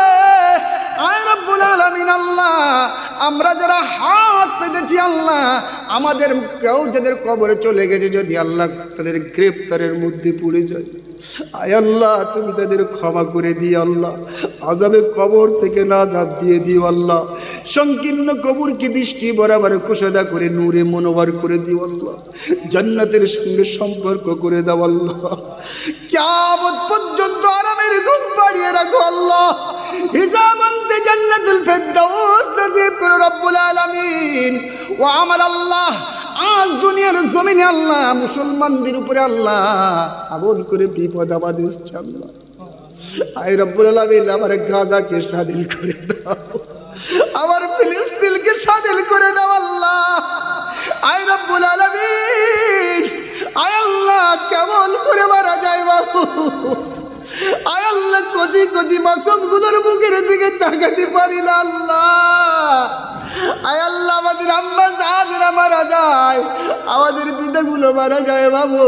আয় রব্বুল আলামিন আল্লাহ আমরা যারা হাত পেতেছি আল্লাহ, আমাদের কেউ যাদের কবরে চলে গেছে যদি আল্লাহ তাদের গ্রেফতারের মধ্যে পড়ে যায়, আয় আল্লাহ তুমি তাদের ক্ষমা করে দিও আল্লাহ, আযাবে কবর থেকে নাজাত দিয়ে দিও আল্লাহ, সংকীর্ণ কবরকে দৃষ্টি বরাবর কুশদা করে নূরে মনোবার করে দিও আল্লাহ, জান্নাতের সঙ্গে সম্পর্ক করে দাও আল্লাহ, কিয়ামত পর্যন্ত আরামের ঘুম পাড়িয়ে রাখো আল্লাহ, হিসাব আনতে জান্নাতুল ফেরদাউস নসিব করো রব্বুল আলামিন। ও আমার আল্লাহ আজ দুনিয়ার জমিনে আল্লাহ মুসলমানদের উপরে আল্লাহ আমল করে বিপদ আপদ এসছে আল্লাহ, আয় রব্বুল আলামিন আমার গাজাকে স্বাধীন করে দাও, আমার ফিলিস্তিনকে স্বাধীন করে দাও আল্লাহ, আয় রব্বুল আলামিন আয় আল্লাহ কেমন করে মারা যায় বাবু, আয় আল্লাহ কচি কচি মাসুমগুলোর মুখের দিকে তাকাতে পারি না আল্লাহ, আয় আল্লাহ আমাদের আম্মা জানেরা মারা যায়, আমাদের পিতাগুলো মারা যায় বাবু,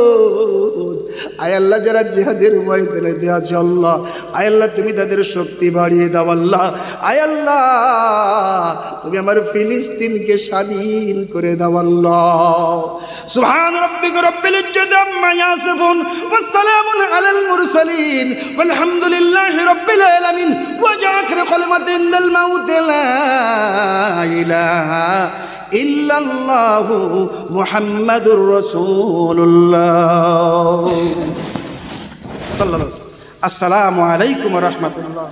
আয় আল্লাহ যারা জিহাদের ময়দানে দেয়া আছে আল্লাহ, আয় আল্লাহ তুমি তাদের শক্তি বাড়িয়ে দাও আল্লাহ, আয় আল্লাহ তুমি আমার ফিলিস্তিনকে স্বাধীন করে দাও আল্লাহ। সুবহান রাব্বিকা রাব্বিল ইজ্জাতি আম্মা ইয়াসিফুন ওয়া সালামুন আলাল মুরসালিন ওয়ালহামদুলিল্লাহি রাব্বিল আলামিন ওয়া আখির কালিমাতিন ইনদাল মাউত লা ইলাহা ইল্লাল্লাহু মুহাম্মাদুর রাসূলুল্লাহ সাল্লাল্লাহু আলাইহি ওয়াসাল্লাম। আসসালামু আলাইকুম ওয়া রাহমাতুল্লাহ।